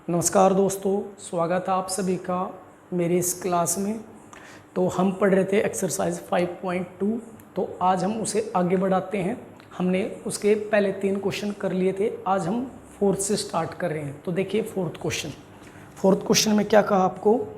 नमस्कार दोस्तों, स्वागत है आप सभी का मेरी इस क्लास में। तो हम पढ़ रहे थे एक्सरसाइज 5.2। तो आज हम उसे आगे बढ़ाते हैं। हमने उसके पहले 3 क्वेश्चन कर लिए थे, आज हम 4th से स्टार्ट कर रहे हैं। तो देखिए 4th क्वेश्चन में क्या कहा आपको,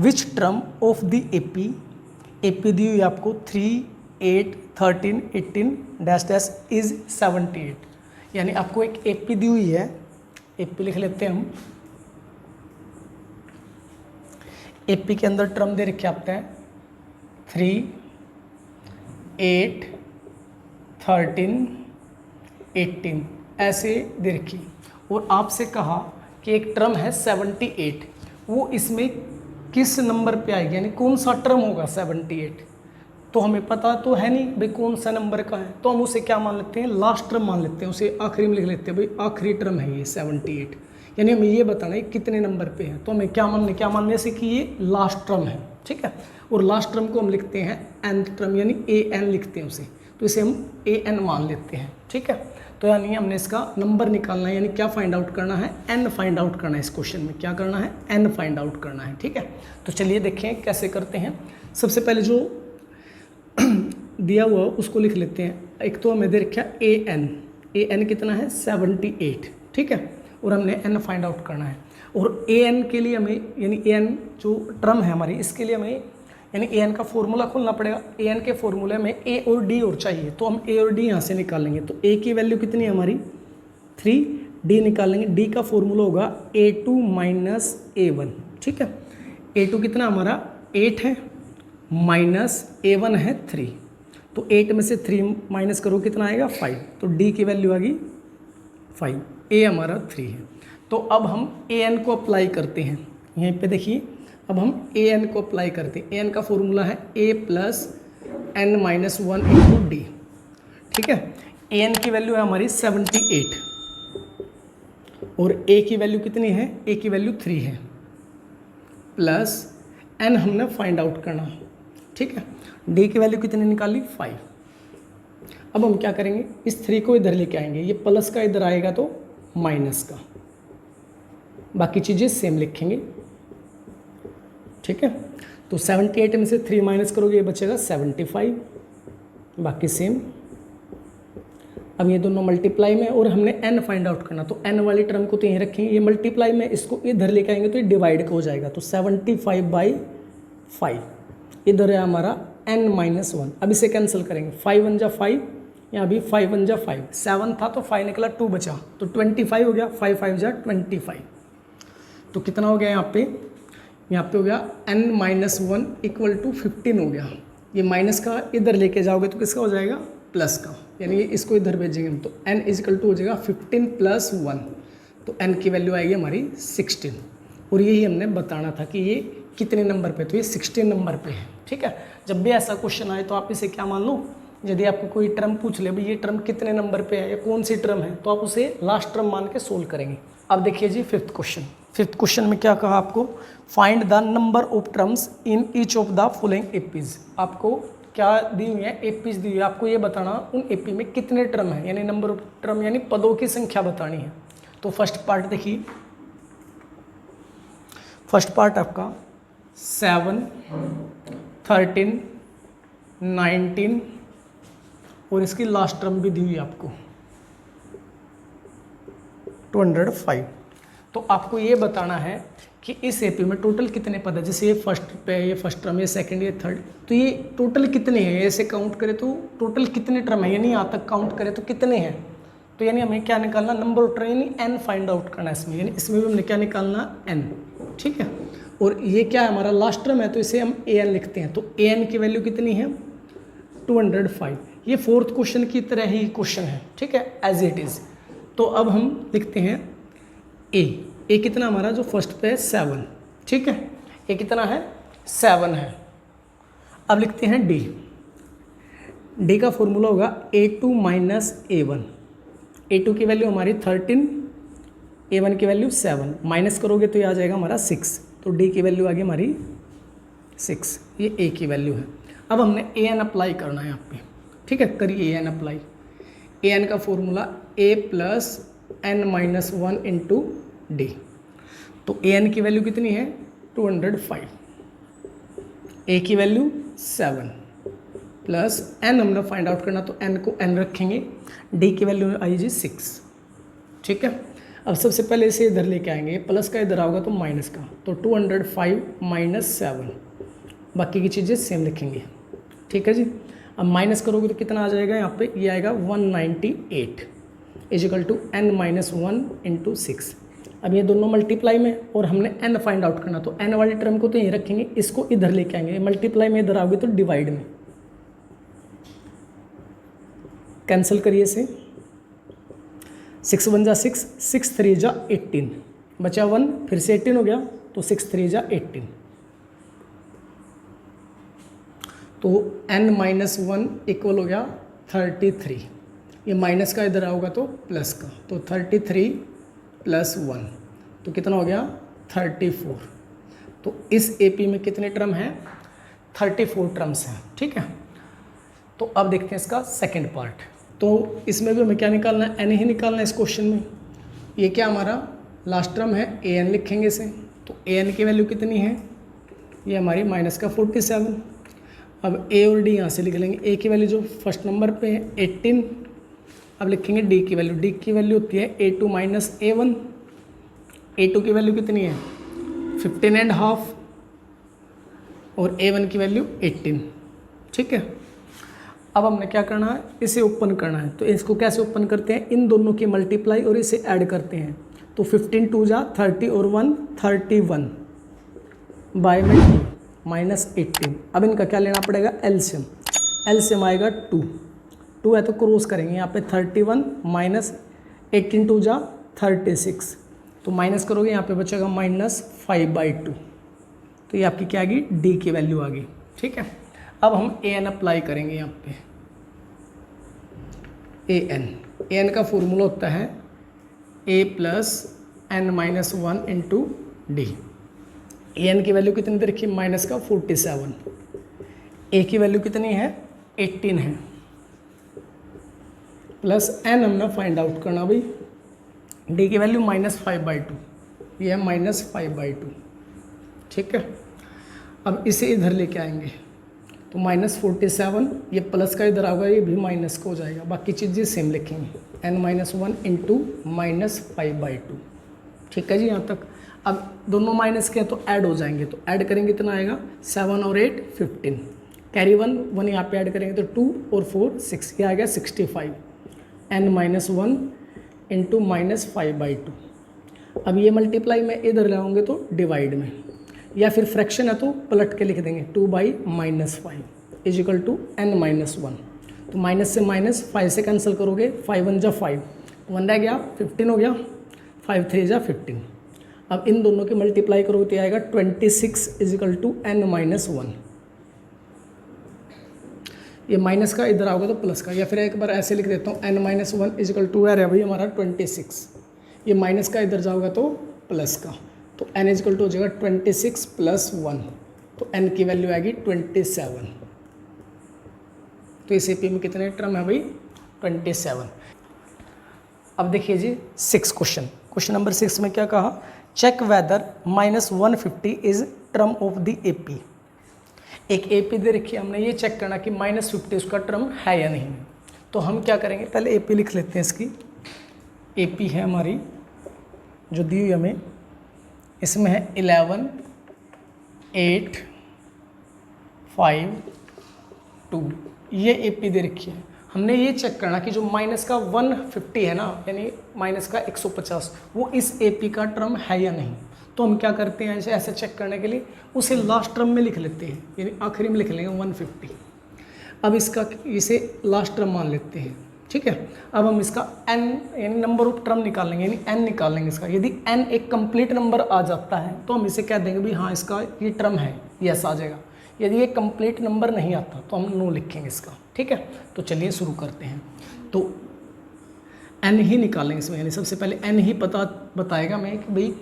which term of the AP दी हुई आपको 3, 8, 13, 18 डैश डैश इज 78। यानी आपको एक एपी दी हुई है, एपी लिख लेते हैं हम। एपी के अंदर टर्म दे रखे आपते हैं 3, 8, 13, 18 ऐसे दे रखी, और आपसे कहा कि एक टर्म है 78, वो इसमें किस नंबर पे आएगी, यानी कौन सा टर्म होगा 78। तो हमें पता तो है नहीं भाई कौन सा नंबर का है, तो हम उसे क्या मान लेते हैं, लास्ट टर्म मान लेते हैं, उसे आखिरी में लिख लेते हैं, भाई आखिरी टर्म है ये 78। यानी हमें ये बताना है कितने नंबर पे है, तो हमें क्या मानने से कि ये लास्ट टर्म है, ठीक है। और लास्ट टर्म को हम लिखते हैं nth टर्म, यानी an लिखते हैं उसे, तो इसे हम an मान लेते हैं, ठीक है। तो यानी हमने इसका नंबर निकालना है, यानी क्या फाइंड आउट करना है, n फाइंड आउट करना है। इस क्वेश्चन में क्या करना है, n फाइंड आउट करना है, ठीक है। तो चलिए देखें कैसे करते हैं। सबसे पहले जो दिया हुआ उसको लिख लेते हैं। एक तो हमें दे रखा an कितना है 78, ठीक है, और हमने n फाइंड आउट करना है। और an के लिए हमें, यानी an जो टर्म है हमारी, इसके लिए हमें यानी an का फॉर्मूला खोलना पड़ेगा। an के फॉर्मूले में a और d और चाहिए, तो हम a और d यहाँ से निकालेंगे। तो a की वैल्यू कितनी है हमारी 3, d निकालेंगे, d का फॉर्मूला होगा a2 माइनस a1, ठीक है। a2 कितना हमारा 8 है, माइनस a1 है 3, तो 8 में से 3 माइनस करो कितना आएगा 5, तो d की वैल्यू आ गई 5, a हमारा 3 है। तो अब हम an को अप्लाई करते हैं, यहीं पे देखिए, अब हम an को अप्लाई करते हैं। an का फॉर्मूला है a plus n minus 1 into D, ठीक है। an की वैल्यू है हमारी 78, और a की वैल्यू कितनी है, a की वैल्यू 3 है, प्लस n हमने फाइंड आउट करना, ठीक है। d की वैल्यू कितनी निकाली 5। अब हम क्या करेंगे, इस 3 को इधर लेके आएंगे, ये प्लस का इधर आएगा तो माइनस का, बाकी चीज़ें सेम लिखेंगे, ठीक है। तो 78 में से 3 माइनस करोगे ये बचेगा 75, बाकी सेम। अब ये दोनों मल्टीप्लाई में, और हमने n फाइंड आउट करना, तो n वाली टर्म को तो यहीं रखेंगे, ये मल्टीप्लाई में, इसको इधर लेके आएंगे तो ये डिवाइड हो जाएगा, तो 75/5 इधर है हमारा n माइनस 1। अब इसे कैंसिल करेंगे, 5 1 जा 5, यहाँ भी 5 1 जा 5, 7 था तो 5 निकला, 2 बचा, तो 25 हो गया, 5 5 जा 25। तो कितना हो गया यहाँ पे हो गया n माइनस 1 इक्वल टू 15 हो गया। ये माइनस का इधर लेके जाओगे तो किसका हो जाएगा, प्लस का, यानी इसको इधर भेजेंगे हम, तो n इजिकल टू हो जाएगा 15 प्लस 1, तो n की वैल्यू आएगी हमारी 16। और यही हमने बताना था कि ये कितने नंबर पे, तो ये 16 नंबर पे है, ठीक है। जब भी ऐसा क्वेश्चन आए तो आप इसे क्या मान लो, यदि आपको कोई टर्म पूछ ले भाई ये टर्म कितने नंबर पे है या कौन सी टर्म है, तो आप उसे लास्ट टर्म मान के सोल्व करेंगे। अब देखिए जी 5th क्वेश्चन में क्या कहा आपको, find the number of terms in each of the following APs. आपको क्या दी हुई है, एपीज दी हुई है, आपको ये बताना उन एपी में कितने टर्म है, यानी नंबर ऑफ टर्म यानी पदों की संख्या बतानी है। तो फर्स्ट पार्ट देखिए, फर्स्ट पार्ट आपका 7, 13, 19, और इसकी लास्ट टर्म भी दी हुई है आपको 205। तो आपको ये बताना है कि इस एपी में टोटल कितने पद है, जैसे ये फर्स्ट पे है, ये फर्स्ट टर्म, ये सेकंड, ये थर्ड, तो ये टोटल कितने हैं, ऐसे काउंट करें तो टोटल कितने टर्म है, यानी यहाँ तक काउंट करें तो कितने हैं। तो यानी हमें क्या निकालना, नंबर ऑफ टर्म, यानी n फाइंड आउट करना है इसमें, यानी इसमें भी हमने क्या निकालना n, ठीक है। और ये क्या है हमारा लास्ट टर्म है, तो इसे हम an लिखते हैं, तो an की वैल्यू कितनी है 205। ये 4th क्वेश्चन की तरह ही क्वेश्चन है, ठीक है, एज इट इज़। तो अब हम लिखते हैं a कितना हमारा जो फर्स्ट पे है 7, ठीक है, a कितना है 7 है। अब लिखते हैं d का फॉर्मूला होगा a2 माइनस a1, a2 की वैल्यू हमारी 13, a1 की वैल्यू 7, माइनस करोगे तो ये आ जाएगा हमारा 6, तो d की वैल्यू आ गई हमारी 6, ये a की वैल्यू है। अब हमने an अप्लाई करना है यहाँ पे, ठीक है, करिए an अप्लाई। an का formula a plus n minus 1 into D, तो ए एन की वैल्यू कितनी है 205, ए की वैल्यू 7 प्लस एन हमने फाइंड आउट करना, तो एन को एन रखेंगे, डी की वैल्यू आई जी 6। ठीक है, अब सबसे पहले इसे इधर लेके आएंगे, प्लस का इधर आओगा तो माइनस का, तो 205 माइनस 7, बाकी की चीज़ें सेम लिखेंगे। ठीक है जी, अब माइनस करोगे तो कितना आ जाएगा यहाँ पे, ये आएगा 198 is equal to n minus 1 into 6। अब ये दोनों मल्टीप्लाई में और हमने n फाइंड आउट करना, तो n वाली टर्म को तो यहीं रखेंगे, इसको इधर लेके आएंगे, मल्टीप्लाई में इधर आओगे तो डिवाइड में, कैंसिल करिए इसे, 6 1 जा 6, 6 3 जा 18, बचा 1, फिर से 18 हो गया, तो 6 3 जा 18, तो n माइनस 1 इक्वल हो गया 33, ये माइनस का इधर आओगा तो प्लस का, तो 33 प्लस 1, तो कितना हो गया 34। तो इस एपी में कितने टर्म हैं, 34 टर्म्स हैं। ठीक है, तो अब देखते हैं इसका सेकंड पार्ट। तो इसमें भी हमें क्या निकालना है, एन ही निकालना है इस क्वेश्चन में। ये क्या हमारा लास्ट टर्म है, ए एन लिखेंगे इसे, तो ए एन की वैल्यू कितनी है, ये हमारी माइनस का 47। अब ए और डी यहाँ से लिख लेंगे, ए की वैल्यू जो फर्स्ट नंबर पे है 18, अब लिखेंगे डी की वैल्यू, डी की वैल्यू होती है A2 माइनस A1, A2 की वैल्यू कितनी है 15.5 और A1 की वैल्यू 18। ठीक है, अब हमने क्या करना है, इसे ओपन करना है, तो इसको कैसे ओपन करते हैं, इन दोनों की मल्टीप्लाई और इसे ऐड करते हैं, तो 15 2 जा 30 और 1 31 बाय में माइनस 18। अब इनका क्या लेना पड़ेगा, एलसीएम, एलसीएम आएगा 2 है तो क्रॉस करेंगे यहाँ पे 31 माइनस 18 2 जा 36, तो माइनस करोगे यहाँ पे बचेगा माइनस 5/2, तो ये आपकी क्या आ गई, डी की वैल्यू आ गई। ठीक है, अब हम ए एन अप्लाई करेंगे यहाँ पे, ए एन का फॉर्मूला होता है a plus n minus 1 into d. A n की वैल्यू कितनी दे रखी, माइनस का 47, ए की वैल्यू कितनी है 18 है, प्लस एन हमने फाइंड आउट करना भाई, डी की वैल्यू माइनस 5/2, ये है माइनस 5/2। ठीक है, अब इसे इधर लेके आएंगे, तो माइनस 47, ये प्लस का इधर आएगा, ये भी माइनस का हो जाएगा, बाकी चीज़ें सेम लिखेंगे, एन माइनस 1 इंटू माइनस 5/2। ठीक है जी, यहाँ तक। अब दोनों माइनस के हैं तो ऐड हो जाएंगे, तो ऐड करेंगे कितना आएगा, 7 और 8 15, कैरी 1 यहाँ पे ऐड करेंगे तो 2 और 4 6, ये आएगा 65, एन माइनस 1 इंटू माइनस 5/2। अब ये मल्टीप्लाई में इधर लाओगे तो डिवाइड में, या फिर फ्रैक्शन है तो पलट के लिख देंगे 2/-5 is equal to N minus 1। तो माइनस से माइनस 5 से कैंसिल करोगे, 5 1 जा 5, 1 रह गया 15 हो गया, 5 3 जा 15। अब इन दोनों की मल्टीप्लाई करोगे तो आएगा 26 is equal to N minus 1। ये माइनस का इधर आओगे तो प्लस का, या फिर एक बार ऐसे लिख देता हूँ, N minus 1 is equal to है भाई हमारा 26, ये माइनस का इधर जाओगा तो प्लस का, तो n इज इक्वल टू हो जाएगा 26 प्लस 1, तो n की वैल्यू आएगी 27। तो इस एपी में कितने टर्म है भाई, 27। अब देखिए जी 6 क्वेश्चन नंबर 6 में क्या कहा, check whether -150 is term of the AP. एक एपी दे रखी है, हमने ये चेक करना कि -50 उसका टर्म है या नहीं। तो हम क्या करेंगे, पहले एपी लिख लेते हैं इसकी। एपी है हमारी जो दी हुई हमें, इसमें है 11 8 5 2, ये एपी दे रखी है। हमने ये चेक करना कि जो माइनस का 150 है ना, यानी माइनस का 150, वो इस एपी का टर्म है या नहीं। तो हम क्या करते हैं, ऐसे चेक करने के लिए उसे लास्ट टर्म में लिख लेते हैं, यानी आखिरी में लिख लेंगे 150। अब इसे लास्ट टर्म मान लेते हैं, ठीक है। अब हम इसका n यानी नंबर ऑफ टर्म निकाल लेंगे, यानी n निकाल लेंगे इसका। यदि n एक कंप्लीट नंबर आ जाता है तो हम इसे कह देंगे भी हाँ इसका ये टर्म है, यस आ जाएगा। यदि ये कंप्लीट नंबर नहीं आता तो हम नो लिखेंगे इसका, ठीक है। तो चलिए शुरू करते हैं। तो n ही निकालेंगे इसमें, यानी सबसे पहले n ही बताएगा मैं कि भाई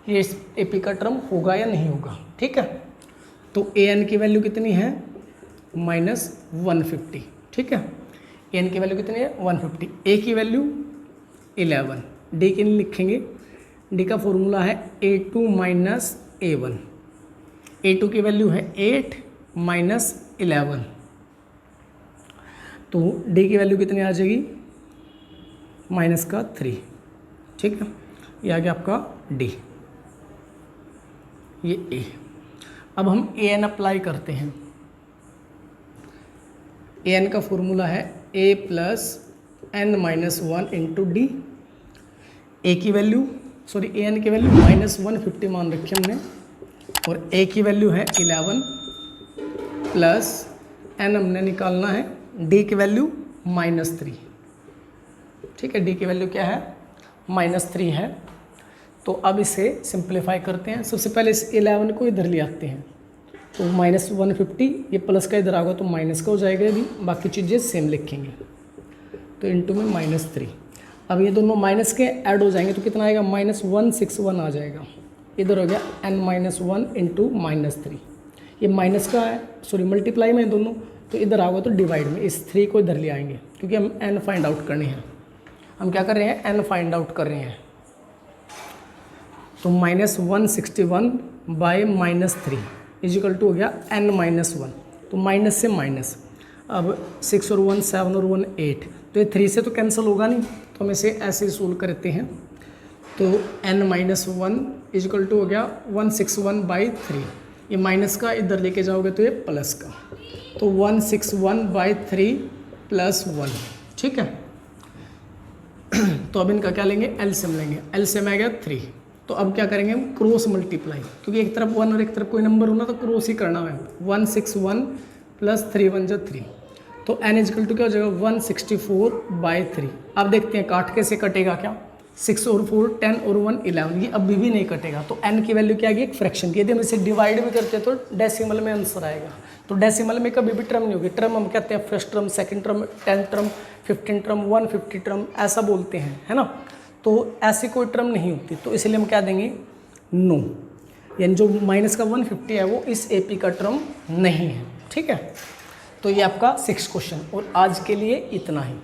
ये इस एपी का टर्म होगा या नहीं होगा, ठीक है। तो an की वैल्यू कितनी है, -150, ठीक है। एन की वैल्यू कितनी है 150, ए की वैल्यू 11, डी की नहीं लिखेंगे, डी का फॉर्मूला है A2 माइनस A1। A2 की वैल्यू है 8 माइनस 11, तो डी की वैल्यू कितनी आ जाएगी, माइनस का 3। ठीक है, ये आ गया आपका डी, ये ए। अब हम ए एन अप्लाई करते हैं। ए एन का फॉर्मूला है a plus n minus 1 into d. A की वैल्यू ए एन की वैल्यू -150 मान रखी हमने, और ए की वैल्यू है 11 प्लस एन हमने निकालना है, डी की वैल्यू -3। ठीक है, डी की वैल्यू क्या है, -3 है। तो अब इसे सिंप्लीफाई करते हैं। सबसे पहले इस 11 को इधर ले आते हैं, तो -150, ये प्लस का इधर आएगा तो माइनस का हो जाएगा, अभी बाकी चीज़ें सेम लिखेंगे, तो इंटू में -3। अब ये दोनों माइनस के ऐड हो जाएंगे तो कितना आएगा, -161 आ जाएगा। इधर हो गया n-1 इंटू -3, ये माइनस का है, मल्टीप्लाई में दोनों, तो इधर आओगे तो डिवाइड में, इस 3 को इधर ले आएंगे क्योंकि हम n फाइंड आउट करने हैं। हम क्या कर रहे हैं, n फाइंड आउट कर रहे हैं। तो -161 बाई -3 इजिकल टू हो गया n-1, तो माइनस से माइनस, अब 6 और 1 7 और 1 8, तो ये 3 से तो कैंसिल होगा नहीं, तो हम इसे ऐसे ही सोल्व करते हैं। तो n-1 इजिकल टू हो गया 161 बाई 3, ये माइनस का इधर लेके जाओगे तो ये प्लस का, तो 161 बाई 3 प्लस 1। ठीक है, तो अब इनका क्या लेंगे, एलसीएम लेंगे। एलसीएम आ गया 3, तो अब क्या करेंगे हम, क्रॉस मल्टीप्लाई, क्योंकि एक तरफ 1 और एक तरफ कोई नंबर होना तो क्रॉस ही करना है। 161 प्लस 3 1 जो 3, तो n इजकल टू क्या हो जाएगा, 164 बाई 3। अब देखते हैं काट कैसे कटेगा, क्या 6 और 4 10 और 1 11, ये अभी भी नहीं कटेगा। तो n की वैल्यू क्या आएगी, एक फ्रैक्शन की। यदि हम इसे डिवाइड भी करते हैं तो डेसिमल में आंसर आएगा। तो डेसिमल में कभी भी टर्म नहीं होगी। टर्म हम कहते हैं first term, second term, 10th term, 15 term, 150 term, ऐसा बोलते हैं, है ना। तो ऐसी कोई टर्म नहीं होती, तो इसलिए हम क्या देंगे, नो, यानी जो माइनस का 150 है वो इस एपी का टर्म नहीं है। ठीक है, तो ये आपका 6th क्वेश्चन, और आज के लिए इतना ही।